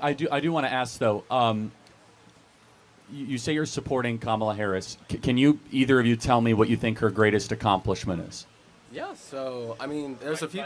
I do want to ask though. You say you're supporting Kamala Harris. Can you either of you tell me what you think her greatest accomplishment is? Yeah. So I mean, there's a few.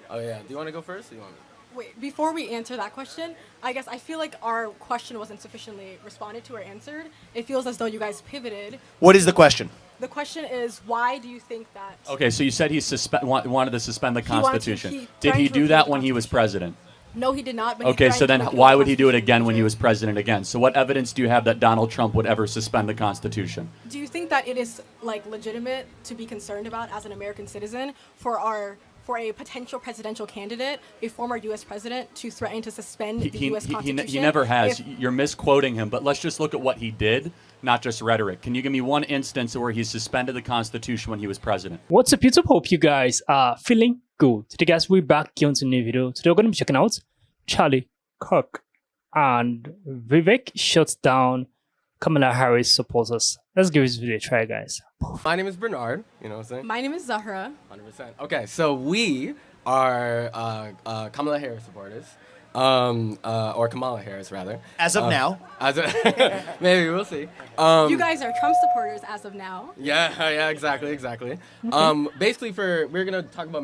Oh yeah. Do you want to go first? Or you want me? Wait, before we answer that question, I guess I feel like our question wasn't sufficiently responded to or answered. It feels as though you guys pivoted. What is the question? The question is, why do you think that? Okay, so you said he wanted to suspend the Constitution. Did he threatened to do repeal that the when he was president? No, he did not. But he Okay, so threatened then to repeal why the would he do it Constitution again in when he the was future. president again? So what evidence do you have that Donald Trump would ever suspend the Constitution? Do you think that it is legitimate to be concerned about as an American citizen for a potential presidential candidate, a former U.S. president, to threaten to suspend the U.S. Constitution? He never has. You're misquoting him, but let's just look at what he did, not just rhetoric. Can you give me one instance where he suspended the Constitution when he was president? What's up, YouTube? Hope you guys are feeling good. Today, guys, we're back here on a new video. Today, we're going to be checking out Charlie, Kirk, and Vivek shuts down Kamala Harris supporters. Let's give this video a try, guys. My name is Bernard. You know what I'm saying? My name is Zahra. 100%. Okay, so we are Kamala Harris supporters, or Kamala Harris rather. As of now. Maybe we'll see. You guys are Trump supporters as of now. Yeah, exactly. Basically, we're gonna talk about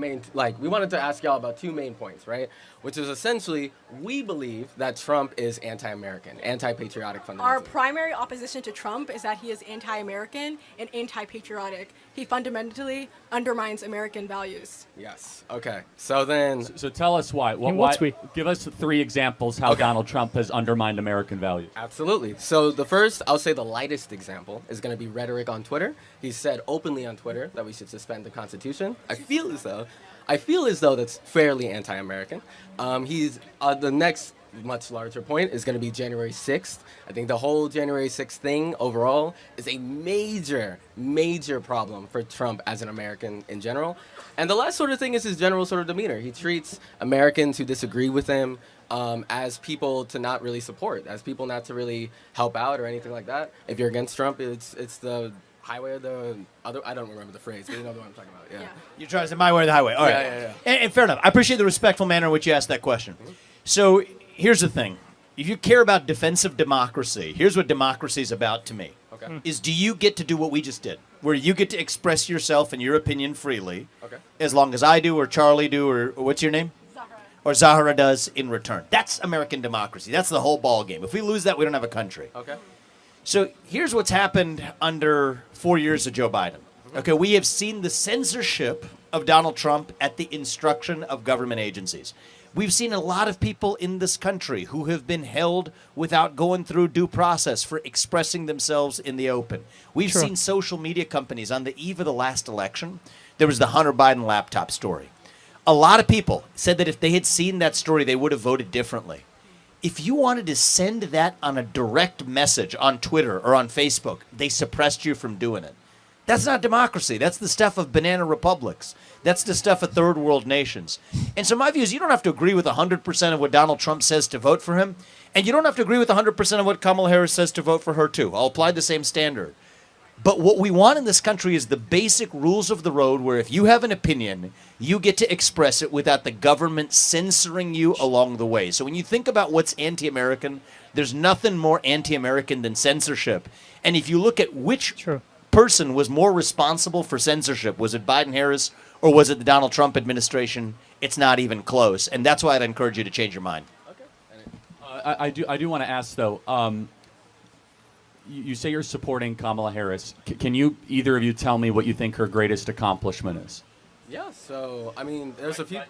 we wanted to ask y'all about two main points, right? Which is essentially, we believe that Trump is anti-American, anti-patriotic fundamentally. Our primary opposition to Trump is that he is anti-American and anti-patriotic. He fundamentally undermines American values. Yes. Okay. So then. So tell us why. Give us 3 examples how Donald Trump has undermined American values. Absolutely. So the first, I'll say the lightest example, is going to be rhetoric on Twitter. He said openly on Twitter that we should suspend the Constitution. I feel as though that's fairly anti-American. He's the next much larger point is going to be January 6th. I think the whole January 6th thing overall is a major problem for Trump as an American in general. And the last sort of thing is his general sort of demeanor. He treats Americans who disagree with him as people to not really support, as people not to really help out or anything like that. If you're against Trump, it's the highway or the other, I don't remember the phrase, but you know the one I'm talking about. Yeah. You're trying to say my way or the highway. All right. Yeah. And fair enough. I appreciate the respectful manner in which you asked that question. Mm-hmm. So here's the thing. If you care about defensive democracy, here's what democracy is about to me. Okay. Is do you get to do what we just did, where you get to express yourself and your opinion freely, Okay. as long as I do or Charlie do or what's your name? Zahra. Or Zahra does in return. That's American democracy. That's the whole ball game. If we lose that, we don't have a country. Okay. So here's what's happened under 4 years of Joe Biden. Okay, we have seen the censorship of Donald Trump at the instruction of government agencies. We've seen a lot of people in this country who have been held without going through due process for expressing themselves in the open. We've seen social media companies on the eve of the last election. There was the Hunter Biden laptop story. A lot of people said that if they had seen that story, they would have voted differently. If you wanted to send that on a direct message on Twitter or on Facebook, they suppressed you from doing it. That's not democracy. That's the stuff of banana republics. That's the stuff of third world nations. And so my view is you don't have to agree with 100% of what Donald Trump says to vote for him, and you don't have to agree with 100% of what Kamala Harris says to vote for her too. I'll apply the same standard. But what we want in this country is the basic rules of the road where if you have an opinion, you get to express it without the government censoring you along the way. So when you think about what's anti-American, there's nothing more anti-American than censorship. And if you look at which person was more responsible for censorship, was it Biden-Harris or was it the Donald Trump administration? It's not even close. And that's why I'd encourage you to change your mind. Okay. I do want to ask, though, you say you're supporting Kamala Harris. Can you either of you tell me what you think her greatest accomplishment is? Yeah, so, I mean, there's a few.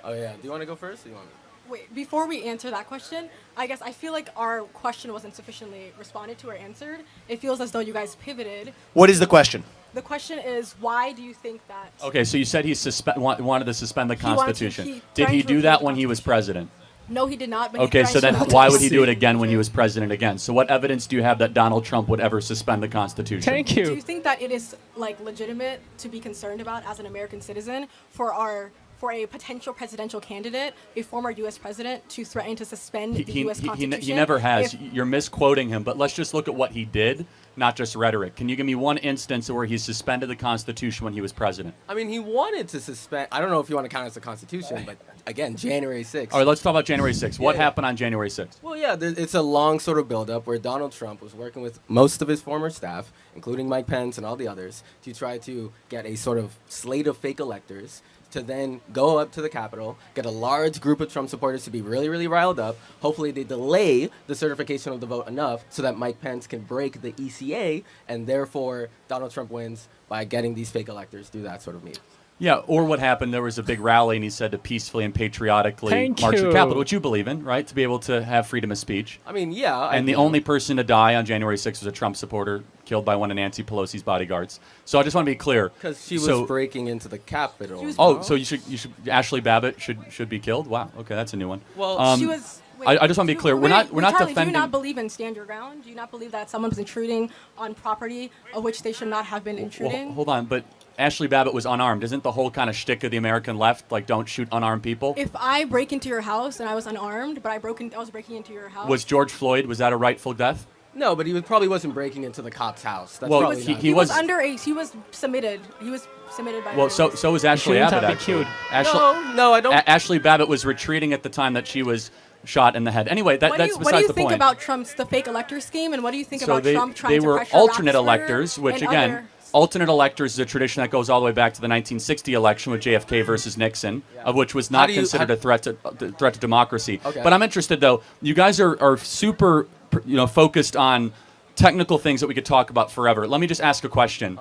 Oh, yeah. Do you want to go first or you want me? Wait, before we answer that question, I guess I feel like our question wasn't sufficiently responded to or answered. It feels as though you guys pivoted. What is the question? The question is, why do you think that? Okay, so you said he wanted to suspend the Constitution. Did threatened he to do repeal that the when he was president? No, he did not. But Okay, he so then threatened to why repeal would he do it the again when he was president again? So what evidence do you have that Donald Trump would ever suspend the Constitution? Thank Do you you. think that it is legitimate to be concerned about as an American citizen for for a potential presidential candidate, a former U.S. president, to threaten to suspend the U.S. Constitution. He never has. You're misquoting him, but let's just look at what he did, not just rhetoric. Can you give me one instance where he suspended the Constitution when he was president? I mean, he wanted to suspend. I don't know if you want to count it as the Constitution, but again, January 6th. All right, let's talk about January 6th. What happened on January 6th? Well, yeah, it's a long sort of buildup where Donald Trump was working with most of his former staff, including Mike Pence and all the others, to try to get a sort of slate of fake electors to then go up to the Capitol, get a large group of Trump supporters to be really, really riled up. Hopefully they delay the certification of the vote enough so that Mike Pence can break the ECA, and therefore Donald Trump wins by getting these fake electors through that sort of meeting. Yeah, or what happened, there was a big rally, and he said to peacefully and patriotically march to the Capitol, which you believe in, right, to be able to have freedom of speech. I mean, yeah. And the only person to die on January 6th was a Trump supporter killed by one of Nancy Pelosi's bodyguards. So I just want to be clear. Because she was breaking into the Capitol. So you should Ashley Babbitt should be killed? Wow, okay, that's a new one. Well, she was... I just want to be clear. We're not Charlie, defending. Do you not believe in stand your ground? Do you not believe that someone was intruding on property of which they should not have been intruding? Well, hold on, but Ashley Babbitt was unarmed. Isn't the whole kind of shtick of the American left like don't shoot unarmed people? If I break into your house and I was unarmed, but I was breaking into your house. Was George Floyd? Was that a rightful death? No, but he probably wasn't breaking into the cop's house. That's well, he was under a. He was submitted. He was submitted by. Well, so was Ashley Babbitt actually. No, I don't. Ashley Babbitt was retreating at the time that she was shot in the head. Anyway, that's besides the point. What do you think about the fake elector scheme, and what do you think about Trump trying to pressure they were alternate electors, which again, alternate electors is a tradition that goes all the way back to the 1960 election with JFK versus Nixon, of which was not considered a threat to democracy. Okay. But I'm interested though. You guys are super, focused on technical things that we could talk about forever. Let me just ask a question.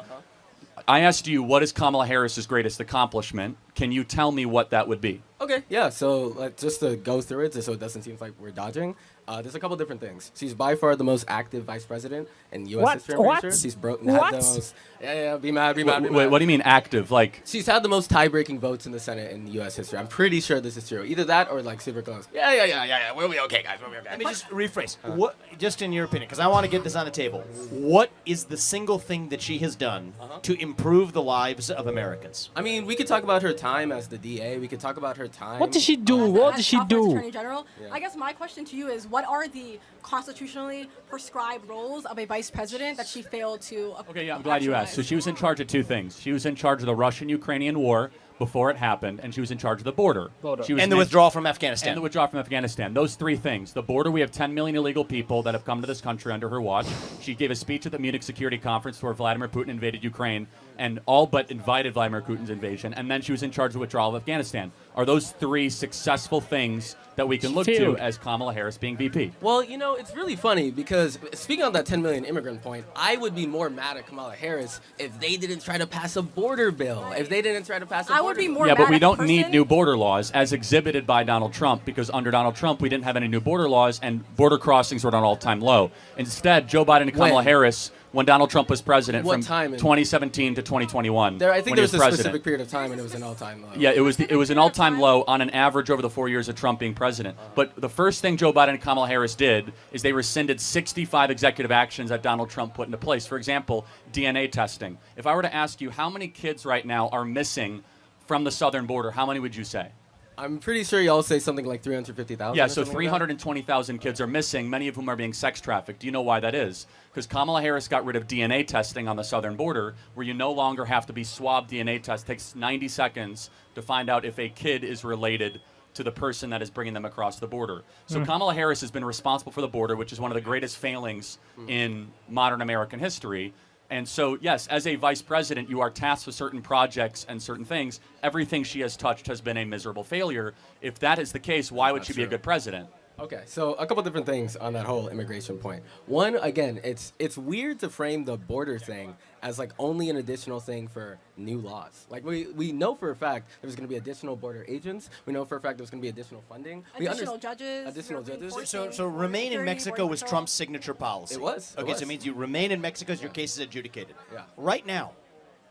I asked you, what is Kamala Harris's greatest accomplishment? Can you tell me what that would be? Okay, yeah, so just to go through it, just so it doesn't seem like we're dodging, there's a couple different things. She's by far the most active vice president in U.S. history, I'm pretty sure. She's had the most... Yeah, be mad. Wait, what do you mean active? Like she's had the most tie-breaking votes in the Senate in U.S. history. I'm pretty sure this is true. Either that or like super close. Yeah. We'll be okay, guys. We'll be okay. Let me just rephrase. What, just in your opinion, because I want to get this on the table. What is the single thing that she has done to improve the lives of Americans? I mean, we could talk about her time as the DA. We could talk about her time. What did she do? What did she do? Attorney General. Yeah. I guess my question to you is, what are the constitutionally prescribed roles of a vice president that she failed to? Okay, yeah, I'm glad you asked. So she was in charge of two things. She was in charge of the Russian-Ukrainian war before it happened, and she was in charge of the border. And the withdrawal from Afghanistan. And the withdrawal from Afghanistan. Those three things. The border, we have 10 million illegal people that have come to this country under her watch. She gave a speech at the Munich Security Conference where Vladimir Putin invaded Ukraine and all but invited Vladimir Putin's invasion. And then she was in charge of the withdrawal of Afghanistan. Are those three successful things that we can look to as Kamala Harris being VP? Well, it's really funny because speaking on that 10 million immigrant point, I would be more mad at Kamala Harris if they didn't try to pass a border bill. If they didn't try to pass a border bill. I would be more mad. Yeah, but we don't need new border laws as exhibited by Donald Trump, because under Donald Trump, we didn't have any new border laws and border crossings were at an all-time low. Instead, Joe Biden and Kamala Harris, when Donald Trump was president, from 2017 to 2021. I think there was a specific period of time when it was an all-time low. Yeah, it was an all-time low on an average over the 4 years of Trump being president. But the first thing Joe Biden and Kamala Harris did is they rescinded 65 executive actions that Donald Trump put into place. For example, DNA testing. If I were to ask you how many kids right now are missing from the southern border, how many would you say? I'm pretty sure y'all say something like 350,000. Yeah, so 320,000 kids are missing, many of whom are being sex trafficked. Do you know why that is? Because Kamala Harris got rid of DNA testing on the southern border, where you no longer have to be swab DNA test. It takes 90 seconds to find out if a kid is related to the person that is bringing them across the border. So Kamala Harris has been responsible for the border, which is one of the greatest failings in modern American history. And so, yes, as a vice president, you are tasked with certain projects and certain things. Everything she has touched has been a miserable failure. If that is the case, why would she be a good president? Okay, so a couple different things on that whole immigration point. One, again, it's weird to frame the border thing as like only an additional thing for new laws. Like we know for a fact there's going to be additional border agents. We know for a fact there's going to be additional funding. Additional judges. Additional judges. So remain in Mexico was Trump's signature policy. It was. Okay, so it means you remain in Mexico as your case is adjudicated. Yeah. Right now,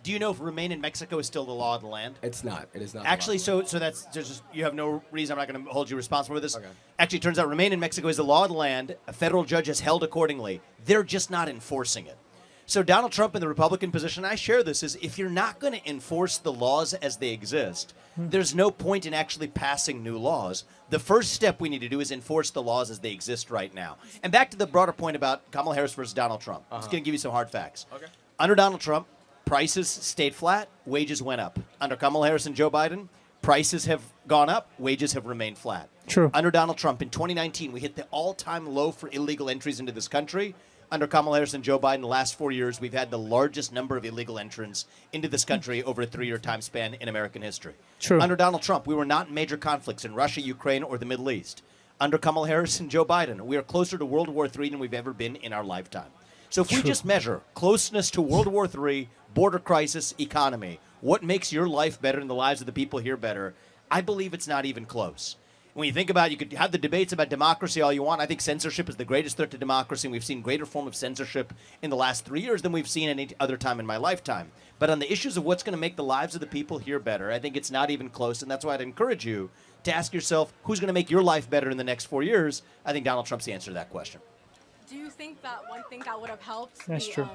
do you know if remain in Mexico is still the law of the land? It's not. It is not. Actually, so that's just you have no reason. I'm not going to hold you responsible for this. Okay. Actually, it turns out remain in Mexico is the law of the land. A federal judge has held accordingly. They're just not enforcing it. So Donald Trump and the Republican position, I share this, is if you're not going to enforce the laws as they exist, there's no point in actually passing new laws. The first step we need to do is enforce the laws as they exist right now. And back to the broader point about Kamala Harris versus Donald Trump. I'm just going to give you some hard facts. Okay. Under Donald Trump, prices stayed flat, wages went up. Under Kamala Harris and Joe Biden, prices have gone up, wages have remained flat. True. Under Donald Trump, in 2019, we hit the all-time low for illegal entries into this country. Under Kamala Harris and Joe Biden, the last 4 years, we've had the largest number of illegal entrants into this country over a 3-year time span in American history. True. Under Donald Trump, we were not in major conflicts in Russia, Ukraine, or the Middle East. Under Kamala Harris and Joe Biden, we are closer to World War III than we've ever been in our lifetime. So if we just measure closeness to World War III, border crisis, economy, what makes your life better and the lives of the people here better, I believe it's not even close. When you think about it, you could have the debates about democracy all you want. I think censorship is the greatest threat to democracy, and we've seen greater form of censorship in the last 3 years than we've seen any other time in my lifetime. But on the issues of what's going to make the lives of the people here better, I think it's not even close, and that's why I'd encourage you to ask yourself, who's going to make your life better in the next 4 years? I think Donald Trump's the answer to that question. Do you think that one thing that would have helped That's true.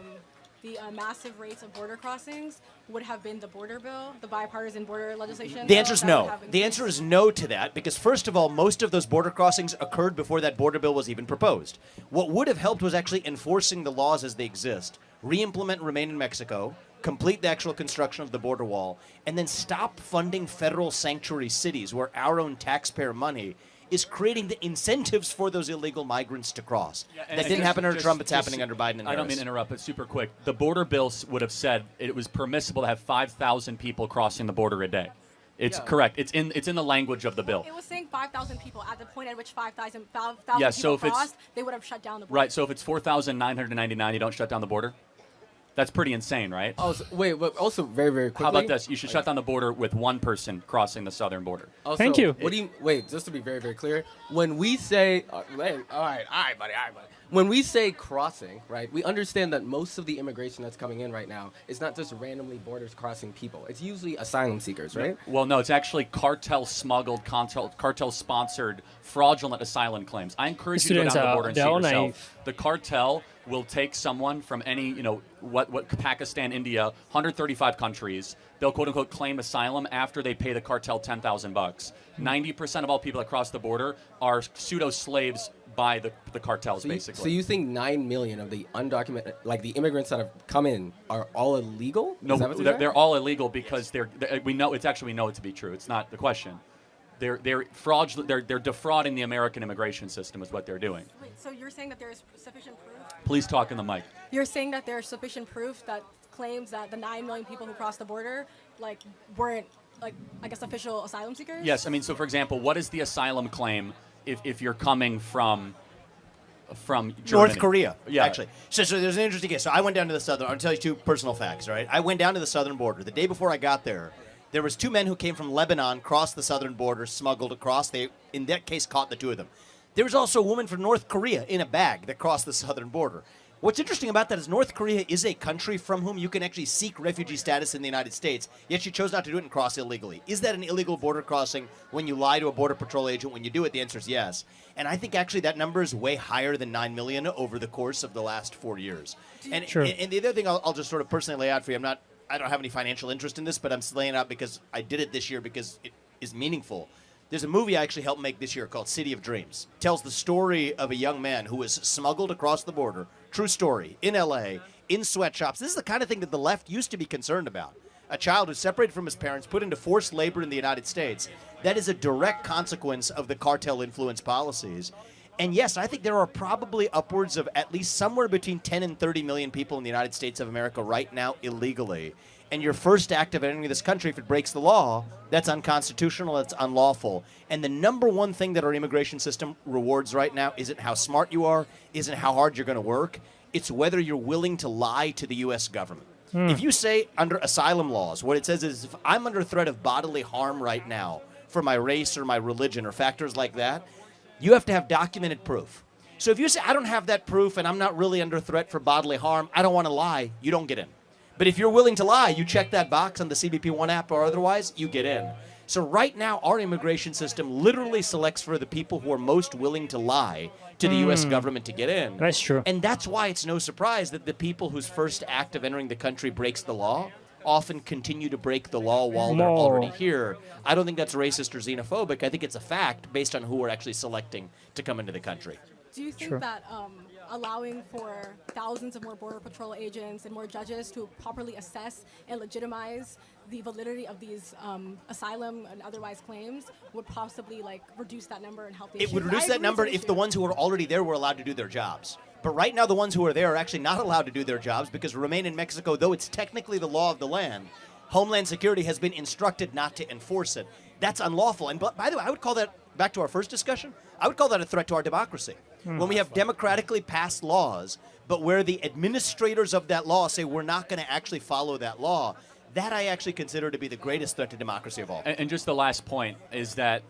The massive rates of border crossings would have been the border bill, the bipartisan border legislation? The answer is no. The answer is no to that because, first of all, most of those border crossings occurred before that border bill was even proposed. What would have helped was actually enforcing the laws as they exist, re-implement Remain in Mexico, complete the actual construction of the border wall, and then stop funding federal sanctuary cities where our own taxpayer money is creating the incentives for those illegal migrants to cross. That didn't happen under Trump. It's happening under Biden and Harris. I don't mean to interrupt, but super quick. The border bill would have said it was permissible to have 5,000 people crossing the border a day. It's correct. It's in the language of the bill. It was saying 5,000 people. At the point at which 5,000 Yeah, so people if it's- crossed, they would have shut down the border. Right, so if it's 4,999, you don't shut down the border? That's pretty insane, right? Also, wait, but also very, very quickly. How about this? You should shut down the border with one person crossing the southern border. Also, Thank you. What do you wait? Just to be very, very clear, when we say, all right, buddy. When we say crossing, right, we understand that most of the immigration that's coming in right now is not just randomly borders crossing people. It's usually asylum seekers, right? Well, no, it's actually cartel-smuggled, cartel-sponsored, fraudulent asylum claims. I encourage you to go down Students the are- border and see they're all yourself. naive. The cartel will take someone from any, what Pakistan, India, 135 countries. They'll quote-unquote claim asylum after they pay the cartel $10,000. 90% of all people that cross the border are pseudo-slaves by the cartels, basically. So you think 9 million of the undocumented, like the immigrants that have come in, are all illegal? No, Is that what you're they're saying? all illegal because we know it to be true. It's not the question. They're fraudulent. They're defrauding the American immigration system is what they're doing. Wait, so you're saying that there's sufficient proof? Please talk in the mic. You're saying that there's sufficient proof that claims that the 9 million people who crossed the border, weren't, I guess, official asylum seekers? Yes, I mean, so for example, what is the asylum claim if you're coming from Germany? North Korea, Yeah. actually. So there's an interesting case. So I went down to the southern. I'll tell you two personal facts, right? I went down to the southern border. The day before I got there, there was 2 men who came from Lebanon, crossed the southern border, smuggled across. They, in that case, caught the 2 of them. There was also a woman from North Korea in a bag that crossed the southern border. What's interesting about that is North Korea is a country from whom you can actually seek refugee status in the United States, yet she chose not to do it and cross illegally. Is that an illegal border crossing when you lie to a Border Patrol agent? When you do it, the answer is yes. And I think actually that number is way higher than 9 million over the course of the last 4 years. And the other thing I'll just sort of personally lay out for you, I don't have any financial interest in this, but I'm laying it out because I did it this year because it is meaningful. There's a movie I actually helped make this year called City of Dreams. It tells the story of a young man who was smuggled across the border, true story, in L.A., in sweatshops. This is the kind of thing that the left used to be concerned about. A child who's separated from his parents, put into forced labor in the United States. That is a direct consequence of the cartel influence policies. And yes, I think there are probably upwards of at least somewhere between 10 and 30 million people in the United States of America right now illegally. And your first act of entering this country, if it breaks the law, that's unconstitutional, that's unlawful. And the number one thing that our immigration system rewards right now isn't how smart you are, isn't how hard you're going to work. It's whether you're willing to lie to the U.S. government. If you say under asylum laws, what it says is if I'm under threat of bodily harm right now for my race or my religion or factors like that, you have to have documented proof. So if you say I don't have that proof and I'm not really under threat for bodily harm, I don't want to lie, you don't get in. But if you're willing to lie, you check that box on the CBP One app or otherwise, you get in. So right now, our immigration system literally selects for the people who are most willing to lie to the U.S. government to get in. That's true. And that's why it's no surprise that the people whose first act of entering the country breaks the law often continue to break the law while they're already here. I don't think that's racist or xenophobic. I think it's a fact based on who we're actually selecting to come into the country. Do you think that allowing for thousands of more Border Patrol agents and more judges to properly assess and legitimize the validity of these asylum and otherwise claims would possibly reduce that number and help the issue? It would reduce that number if the ones who are already there were allowed to do their jobs. But right now, the ones who are there are actually not allowed to do their jobs because remain in Mexico, though it's technically the law of the land, Homeland Security has been instructed not to enforce it. That's unlawful. And by the way, I would call that, back to our first discussion, I would call that a threat to our democracy. When we have democratically passed laws, but where the administrators of that law say we're not going to actually follow that law, that I actually consider to be the greatest threat to democracy of all. And just the last point is that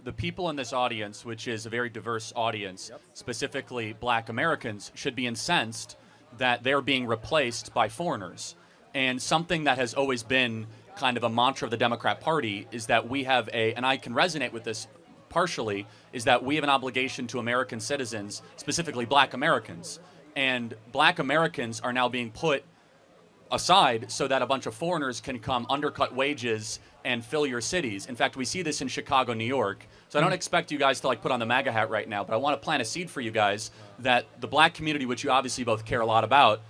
the people in this audience, which is a very diverse audience, specifically black Americans, should be incensed that they're being replaced by foreigners. And something that has always been kind of a mantra of the Democrat Party is that we have and I can resonate with this partially, is that we have an obligation to American citizens, specifically black Americans. And black Americans are now being put aside so that a bunch of foreigners can come undercut wages and fill your cities. In fact, we see this in Chicago, New York. So I don't expect you guys to put on the MAGA hat right now, but I want to plant a seed for you guys that the black community, which you obviously both care a lot about,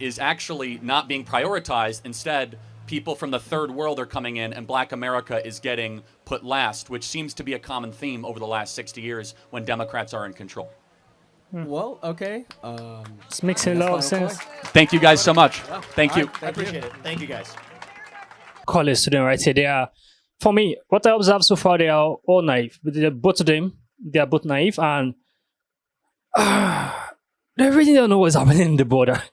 is actually not being prioritized. Instead, people from the third world are coming in and black America is getting put last, which seems to be a common theme over the last 60 years when Democrats are in control. Well, okay. It's making a lot of sense. Thank you guys so much. Thank you. I appreciate it. Thank you, guys. College student right here. They are, for me, what I observe so far, they are all naive. But both of them, they are both naive, and they really don't know what's happening in the border.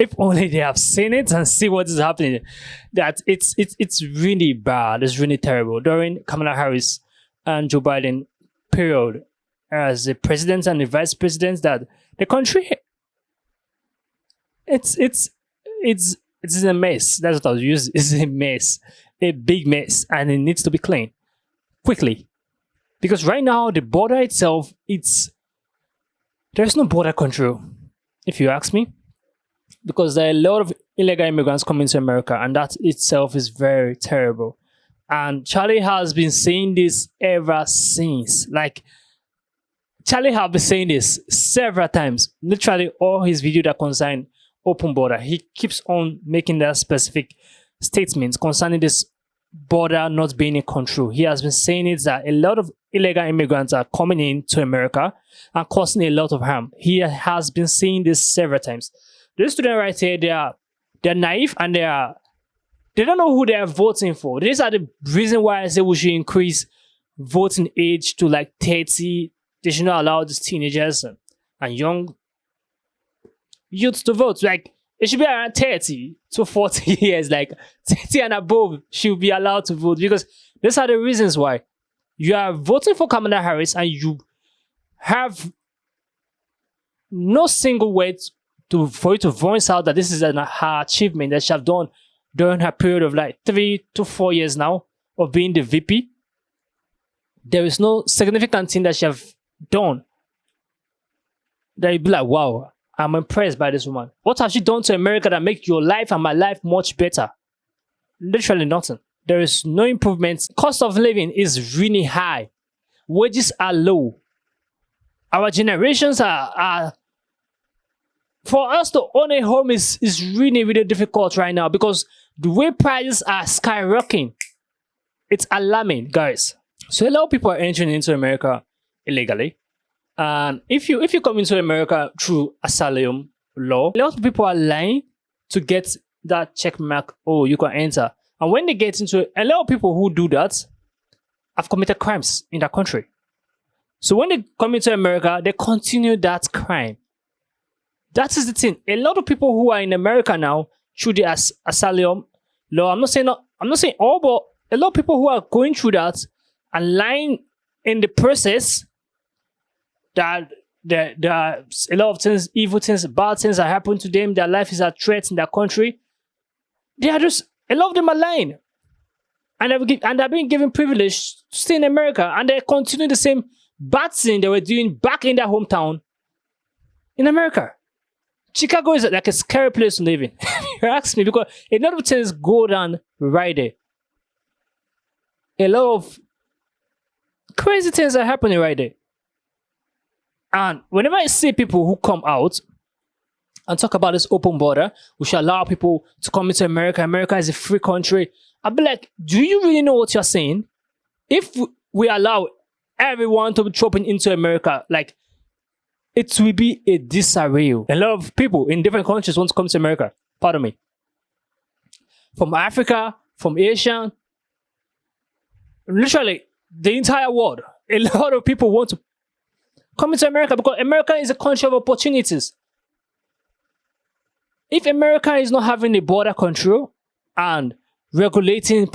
If only they have seen it and see what is happening. That it's really bad. It's really terrible. During Kamala Harris and Joe Biden period as the president and the vice president, that the country, it's a mess. That's what I was using. It's a mess, a big mess, and it needs to be cleaned quickly. Because right now the border itself, there's no border control, if you ask me. Because there are a lot of illegal immigrants coming to America, and that itself is very terrible. And Charlie has been saying this ever since. Charlie has been saying this several times. Literally, all his videos that concern open border, he keeps on making that specific statements concerning this border not being in control. He has been saying it that a lot of illegal immigrants are coming into America and causing a lot of harm. He has been saying this several times. This student right here, they're naive and they don't know who they are voting for. These are the reason why I say we should increase voting age to 30. They should not allow these teenagers and young youths to vote. It should be around 30 to 40 years. 30 and above should be allowed to vote, because these are the reasons why. You are voting for Kamala Harris and you have no single way for you to voice out that this is her achievement that she have done during her period of 3 to 4 years now of being the VP. There is no significant thing that she have done that you'd be like, wow, I'm impressed by this woman. What has she done to America that make your life and my life much better? Literally nothing. There is no improvement. Cost of living is really high. Wages are low. Our generations are for us to own a home is really, really difficult right now, because the way prices are skyrocketing. It's alarming, guys. So a lot of people are entering into America illegally. And if you come into America through asylum law, a lot of people are lying to get that check mark, oh, you can enter. And when they get into a lot of people who do that have committed crimes in that country. So when they come into America, they continue that crime. That is the thing. A lot of people who are in America now through the asylum law, I'm not saying all, but a lot of people who are going through that and lying in the process, that there are a lot of things, evil things, bad things that happen to them. Their life is at threat in their country. They are just, a lot of them are lying. and they're being given privilege to stay in America, and they continue the same bad thing they were doing back in their hometown in America. Chicago is like a scary place to live in. You ask me, because a lot of things go down right there. A lot of crazy things are happening right there. And whenever I see people who come out and talk about this open border, we should allow people to come into America. America is a free country. I'll be like, do you really know what you're saying? If we allow everyone to be dropping into America, like, it will be a disarray. A lot of people in different countries want to come to America. Pardon me. From Africa, from Asia, literally the entire world. A lot of people want to come into America because America is a country of opportunities. If America is not having a border control and regulating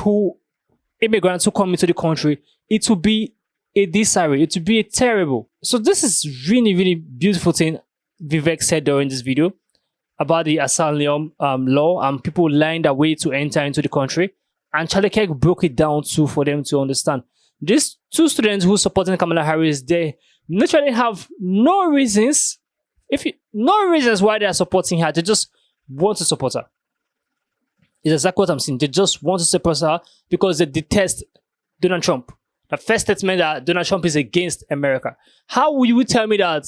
immigrants who come into the country, it will be a disarray. It will be a terrible. So this is really, really beautiful thing Vivek said during this video about the asylum law and people lying their way to enter into the country. And Charlie Kirk broke it down too for them to understand. These two students who supporting Kamala Harris, they literally have no reasons why they are supporting her. They just want to support her. It's exactly what I'm saying. They just want to support her because they detest Donald Trump. The first statement that Donald Trump is against America. How will you tell me that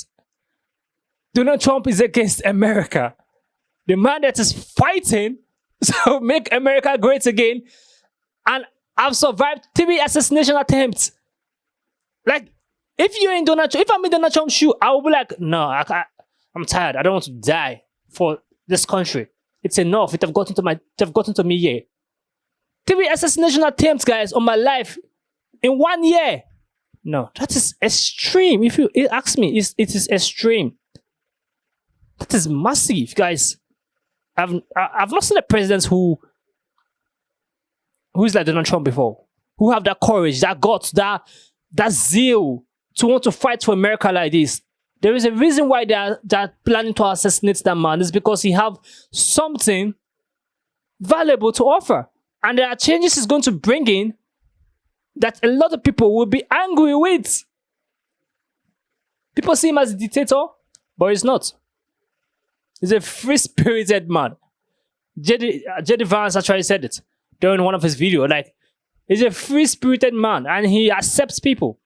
Donald Trump is against America? The man that is fighting to make America great again, and I've survived 3 assassination attempts. Like, if I'm in Donald Trump's shoe, I will be like, no, I'm tired. I don't want to die for this country. It's enough. They've gotten to me here. 3 assassination attempts, guys, on my life in 1 year. No, that is extreme. If you ask me, it is extreme. That is massive, guys. I've not seen a president who is like Donald Trump before, who have that courage, that guts, that zeal to want to fight for America like this. There is a reason why they're planning to assassinate that man. It's because he have something valuable to offer. And there are changes he's going to bring in that a lot of people will be angry with. People see him as a dictator, but he's not. He's a free-spirited man. J.D. Vance actually said it during one of his videos. Like, he's a free-spirited man, and he accepts people.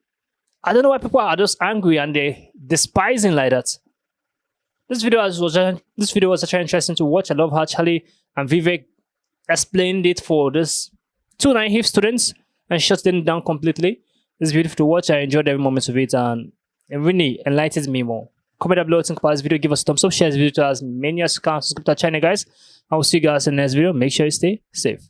I don't know why people are just angry and they despise him like that. This video was actually interesting to watch. I love how Charlie and Vivek explained it for this 2 naive students and shut them down completely. It's beautiful to watch. I enjoyed every moment of it, and it really enlightens me more. Comment down below, think about this video, give us a thumbs up, share this video to as many as you can, subscribe to our channel, guys. I will see you guys in the next video. Make sure you stay safe.